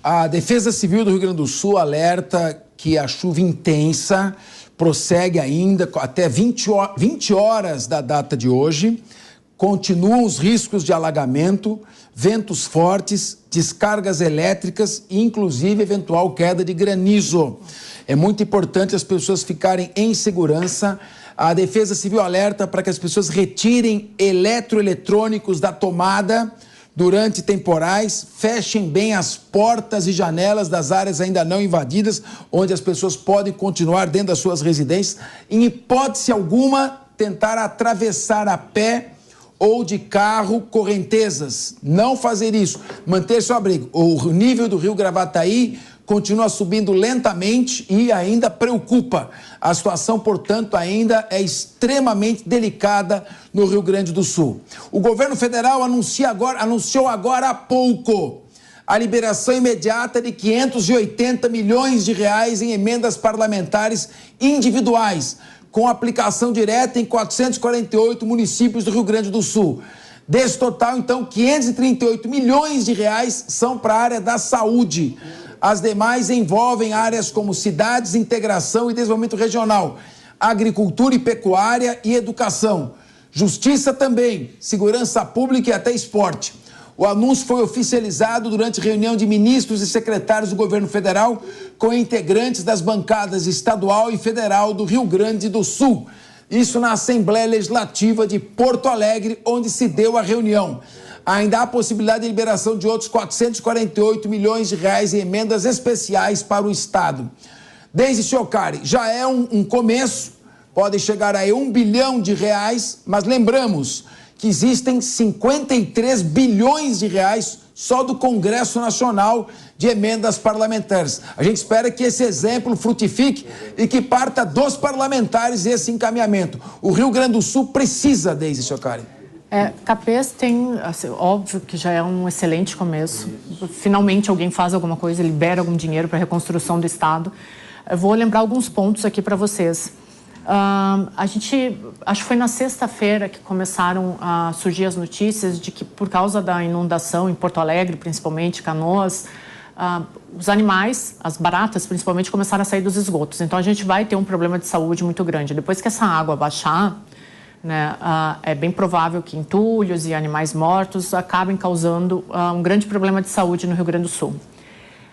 A Defesa Civil do Rio Grande do Sul alerta que a chuva intensa prossegue ainda até 20 horas da data de hoje. Continuam os riscos de alagamento, ventos fortes, descargas elétricas e, inclusive, eventual queda de granizo. É muito importante as pessoas ficarem em segurança. A Defesa Civil alerta para que as pessoas retirem eletroeletrônicos da tomada durante temporais, fechem bem as portas e janelas das áreas ainda não invadidas, onde as pessoas podem continuar dentro das suas residências. Em hipótese alguma, tentar atravessar a pé ou de carro correntezas. Não fazer isso. Manter seu abrigo. O nível do rio Gravataí continua subindo lentamente e ainda preocupa. A situação, portanto, ainda é extremamente delicada no Rio Grande do Sul. O governo federal anunciou agora há pouco a liberação imediata de 580 milhões de reais em emendas parlamentares individuais, com aplicação direta em 448 municípios do Rio Grande do Sul. Desse total, então, 538 milhões de reais são para a área da saúde. As demais envolvem áreas como cidades, integração e desenvolvimento regional, agricultura e pecuária e educação, justiça também, segurança pública e até esporte. O anúncio foi oficializado durante reunião de ministros e secretários do governo federal com integrantes das bancadas estadual e federal do Rio Grande do Sul. Isso na Assembleia Legislativa de Porto Alegre, onde se deu a reunião. Ainda há possibilidade de liberação de outros 448 milhões de reais em emendas especiais para o Estado. Desde Chocari, já é um começo, pode chegar a 1 bilhão de reais, mas lembramos que existem 53 bilhões de reais só do Congresso Nacional de emendas parlamentares. A gente espera que esse exemplo frutifique e que parta dos parlamentares esse encaminhamento. O Rio Grande do Sul precisa, Deise Chocari. Capês tem, assim, óbvio que já é um excelente começo. Finalmente alguém faz alguma coisa, libera algum dinheiro para a reconstrução do Estado. Eu vou lembrar alguns pontos aqui para vocês. Acho que foi na sexta-feira que começaram a surgir as notícias de que, por causa da inundação em Porto Alegre, principalmente, Canoas, os animais, as baratas principalmente, começaram a sair dos esgotos. Então a gente vai ter um problema de saúde muito grande. Depois que essa água baixar, né, é bem provável que entulhos e animais mortos acabem causando um grande problema de saúde no Rio Grande do Sul.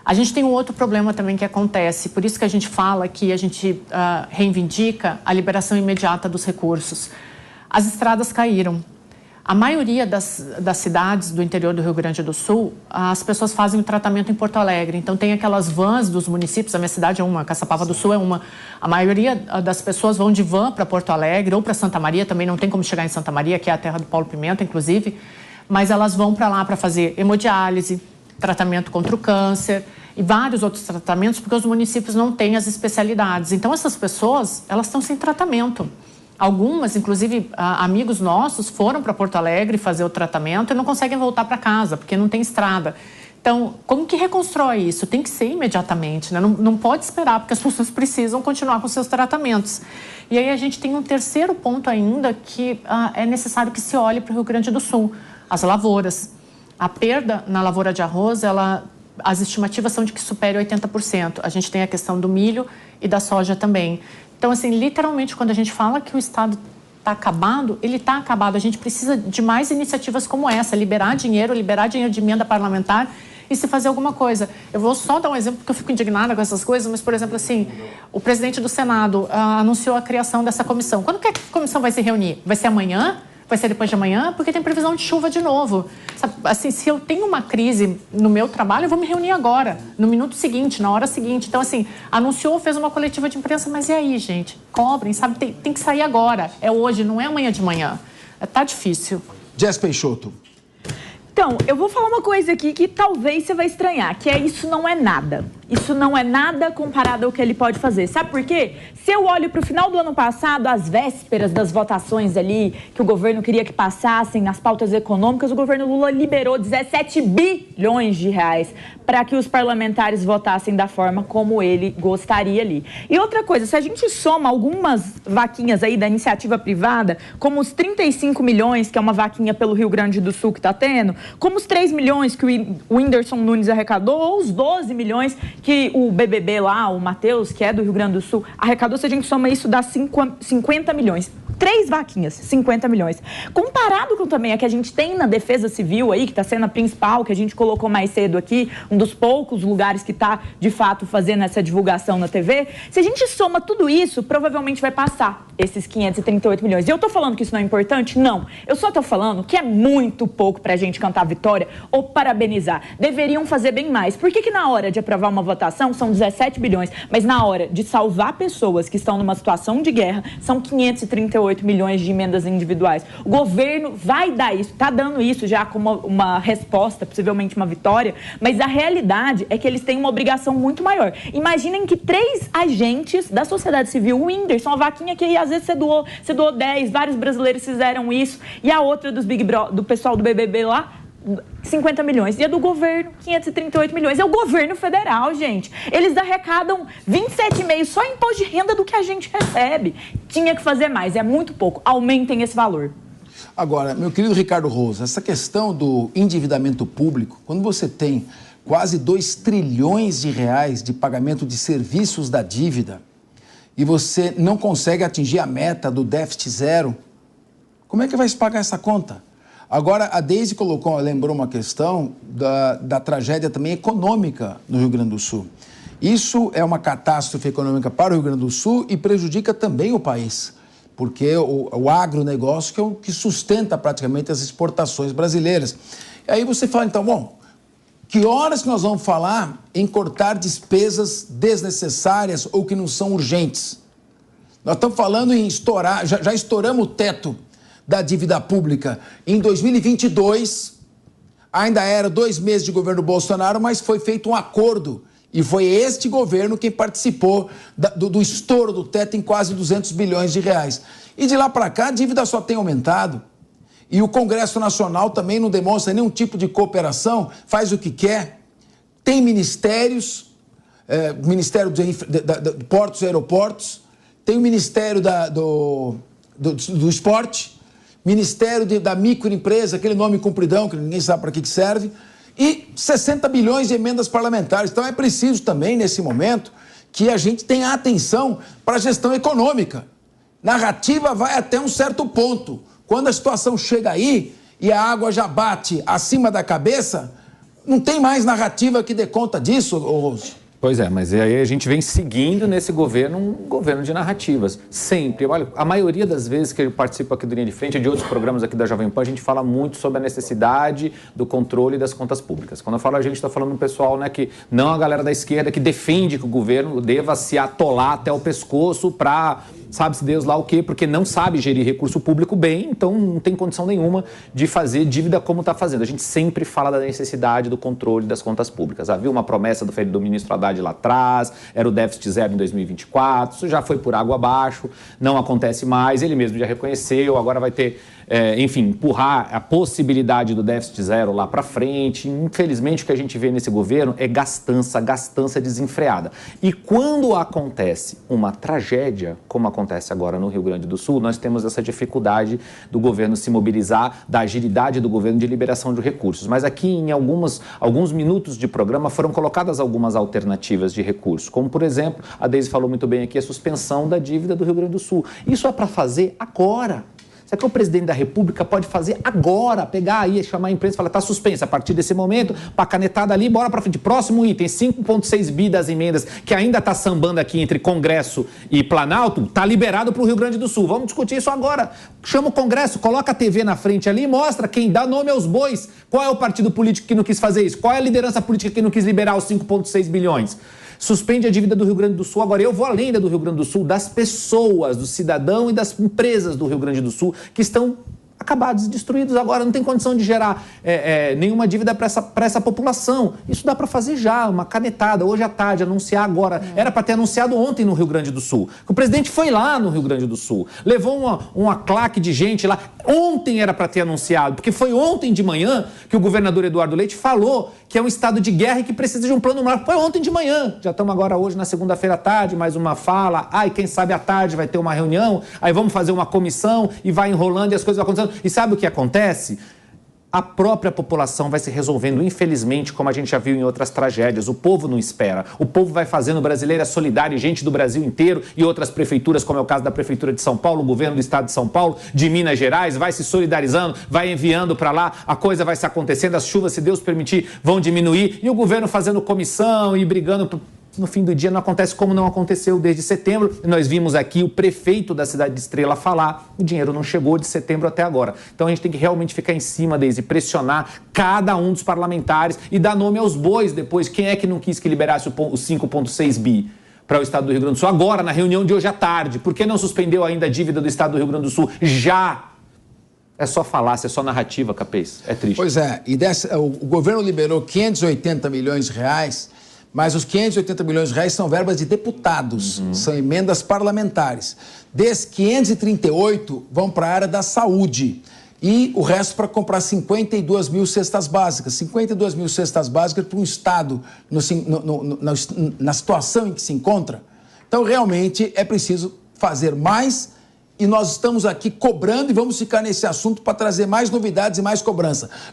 A gente tem um outro problema também que acontece, por isso que a gente fala que a gente reivindica a liberação imediata dos recursos. As estradas caíram. A maioria das cidades do interior do Rio Grande do Sul, as pessoas fazem o tratamento em Porto Alegre. Então, tem aquelas vans dos municípios, a minha cidade é uma, Caçapava do Sul é uma. A maioria das pessoas vão de van para Porto Alegre ou para Santa Maria, também não tem como chegar em Santa Maria, que é a terra do Paulo Pimenta, inclusive, mas elas vão para lá para fazer hemodiálise, tratamento contra o câncer e vários outros tratamentos, porque os municípios não têm as especialidades. Então, essas pessoas, elas estão sem tratamento. Algumas, inclusive, amigos nossos foram para Porto Alegre fazer o tratamento e não conseguem voltar para casa, porque não tem estrada. Então, como que reconstrói isso? Tem que ser imediatamente, né? Não pode esperar, porque as pessoas precisam continuar com seus tratamentos. E aí a gente tem um terceiro ponto ainda que é necessário que se olhe para o Rio Grande do Sul, as lavouras. A perda na lavoura de arroz, as estimativas são de que supere 80%. A gente tem a questão do milho e da soja também. Então, assim, literalmente, quando a gente fala que o Estado está acabado, ele está acabado. A gente precisa de mais iniciativas como essa, liberar dinheiro de emenda parlamentar e se fazer alguma coisa. Eu vou só dar um exemplo, porque eu fico indignada com essas coisas, mas, por exemplo, assim, o presidente do Senado anunciou a criação dessa comissão. Quando que a comissão vai se reunir? Vai ser amanhã? Vai ser depois de amanhã? Porque tem previsão de chuva de novo. Sabe, assim, se eu tenho uma crise no meu trabalho, eu vou me reunir agora, no minuto seguinte, na hora seguinte. Então, assim, anunciou, fez uma coletiva de imprensa, mas e aí, gente? Cobrem, sabe? Tem que sair agora. É hoje, não é amanhã de manhã. Tá difícil. Jess Peixoto. Então, eu vou falar uma coisa aqui que talvez você vai estranhar, que é isso não é nada. Isso não é nada comparado ao que ele pode fazer. Sabe por quê? Se eu olho para o final do ano passado, às vésperas das votações ali, que o governo queria que passassem nas pautas econômicas, o governo Lula liberou 17 bilhões de reais para que os parlamentares votassem da forma como ele gostaria ali. E outra coisa, se a gente soma algumas vaquinhas aí da iniciativa privada, como os 35 milhões, que é uma vaquinha pelo Rio Grande do Sul que está tendo, como os 3 milhões que o Whindersson Nunes arrecadou, ou os 12 milhões que o BBB lá, o Matheus, que é do Rio Grande do Sul, arrecadou, se a gente soma isso, dá 50 milhões. 3 vaquinhas, 50 milhões. Comparado com também a que a gente tem na Defesa Civil aí, que está sendo a principal, que a gente colocou mais cedo aqui, um dos poucos lugares que está, de fato, fazendo essa divulgação na TV, se a gente soma tudo isso, provavelmente vai passar esses 538 milhões. E eu estou falando que isso não é importante? Não. Eu só estou falando que é muito pouco para a gente cantar vitória ou parabenizar. Deveriam fazer bem mais. Por que na hora de aprovar uma votação são 17 bilhões, mas na hora de salvar pessoas que estão numa situação de guerra, são 538 milhões de emendas individuais? O governo vai dar isso, está dando isso já como uma resposta, possivelmente uma vitória, mas a realidade é que eles têm uma obrigação muito maior. Imaginem que 3 agentes da sociedade civil, o Whindersson, a vaquinha que às vezes você doou 10, vários brasileiros fizeram isso, e a outra dos Big Bro, do pessoal do BBB lá, 50 milhões. E a do governo, 538 milhões. É o governo federal, gente. Eles arrecadam 27,5% só em imposto de renda do que a gente recebe. Tinha que fazer mais, é muito pouco. Aumentem esse valor. Agora, meu querido Ricardo Rosa, essa questão do endividamento público, quando você tem quase 2 trilhões de reais de pagamento de serviços da dívida e você não consegue atingir a meta do déficit zero, como é que vai se pagar essa conta? Agora, a Deise lembrou uma questão da tragédia também econômica no Rio Grande do Sul. Isso é uma catástrofe econômica para o Rio Grande do Sul e prejudica também o país, porque o agronegócio que é o que sustenta praticamente as exportações brasileiras. E aí você fala, então, bom, que horas que nós vamos falar em cortar despesas desnecessárias ou que não são urgentes? Nós estamos falando em estourar, já estouramos o teto da dívida pública em 2022, ainda era 2 meses de governo Bolsonaro, mas foi feito um acordo e foi este governo quem participou do estouro do teto em quase 200 bilhões de reais. E de lá para cá a dívida só tem aumentado e o Congresso Nacional também não demonstra nenhum tipo de cooperação, faz o que quer, tem ministérios, Ministério de Portos e Aeroportos, tem o Ministério do Esporte, Ministério da Microempresa, aquele nome compridão que ninguém sabe para que serve, e 60 bilhões de emendas parlamentares. Então é preciso também, nesse momento, que a gente tenha atenção para a gestão econômica. Narrativa vai até um certo ponto. Quando a situação chega aí e a água já bate acima da cabeça, não tem mais narrativa que dê conta disso, Rose. Pois é, mas aí a gente vem seguindo nesse governo um governo de narrativas. Sempre. Olha, a maioria das vezes que eu participo aqui do Linha de Frente e de outros programas aqui da Jovem Pan, a gente fala muito sobre a necessidade do controle das contas públicas. Quando eu falo a gente está falando um pessoal, né, que não a galera da esquerda que defende que o governo deva se atolar até o pescoço para, sabe-se Deus lá o quê, porque não sabe gerir recurso público bem, então não tem condição nenhuma de fazer dívida como está fazendo. A gente sempre fala da necessidade do controle das contas públicas. Havia uma promessa do ministro Haddad lá atrás, era o déficit zero em 2024, isso já foi por água abaixo, não acontece mais, ele mesmo já reconheceu, agora vai ter, enfim, empurrar a possibilidade do déficit zero lá para frente. Infelizmente o que a gente vê nesse governo é gastança desenfreada. E quando acontece uma tragédia, como acontece agora no Rio Grande do Sul, nós temos essa dificuldade do governo se mobilizar, da agilidade do governo de liberação de recursos. Mas aqui em alguns minutos de programa foram colocadas algumas alternativas de recursos, como por exemplo, a Deise falou muito bem aqui, a suspensão da dívida do Rio Grande do Sul. Isso é para fazer agora. Será que o presidente da República pode fazer agora, pegar aí, chamar a imprensa e falar, está suspensa a partir desse momento, para canetada ali, bora para frente. Próximo item, 5,6 bi das emendas, que ainda está sambando aqui entre Congresso e Planalto, está liberado para o Rio Grande do Sul. Vamos discutir isso agora. Chama o Congresso, coloca a TV na frente ali e mostra quem dá nome aos bois. Qual é o partido político que não quis fazer isso? Qual é a liderança política que não quis liberar os 5,6 bilhões? Suspende a dívida do Rio Grande do Sul. Agora, eu vou além da do Rio Grande do Sul, das pessoas, do cidadão e das empresas do Rio Grande do Sul que estão acabados, destruídos agora, não tem condição de gerar nenhuma dívida para essa população. Isso dá para fazer já, uma canetada, hoje à tarde, anunciar agora. Era para ter anunciado ontem no Rio Grande do Sul. O presidente foi lá no Rio Grande do Sul, levou uma claque de gente lá. Ontem era para ter anunciado, porque foi ontem de manhã que o governador Eduardo Leite falou que é um estado de guerra e que precisa de um plano marco. Foi ontem de manhã. Já estamos agora hoje na segunda-feira à tarde, mais uma fala. E quem sabe à tarde vai ter uma reunião, aí vamos fazer uma comissão e vai enrolando e as coisas vão acontecendo. E sabe o que acontece? A própria população vai se resolvendo, infelizmente, como a gente já viu em outras tragédias. O povo não espera. O povo vai fazendo, Brasileira Solidária, gente do Brasil inteiro e outras prefeituras, como é o caso da Prefeitura de São Paulo, o governo do Estado de São Paulo, de Minas Gerais, vai se solidarizando, vai enviando para lá, a coisa vai se acontecendo, as chuvas, se Deus permitir, vão diminuir, e o governo fazendo comissão e brigando. No fim do dia não acontece como não aconteceu desde setembro. Nós vimos aqui o prefeito da cidade de Estrela falar, o dinheiro não chegou de setembro até agora. Então a gente tem que realmente ficar em cima, Deise, pressionar cada um dos parlamentares e dar nome aos bois depois. Quem é que não quis que liberasse o 5,6 bi para o estado do Rio Grande do Sul? Agora, na reunião de hoje à tarde. Por que não suspendeu ainda a dívida do estado do Rio Grande do Sul? Já! É só falácia, é só narrativa, Capês. É triste. Pois é, e o governo liberou 580 milhões de reais, mas os 580 milhões de reais são verbas de deputados, são emendas parlamentares. Desses 538 vão para a área da saúde e o resto para comprar 52 mil cestas básicas. 52 mil cestas básicas para um estado na situação em que se encontra. Então, realmente, é preciso fazer mais e nós estamos aqui cobrando e vamos ficar nesse assunto para trazer mais novidades e mais cobrança.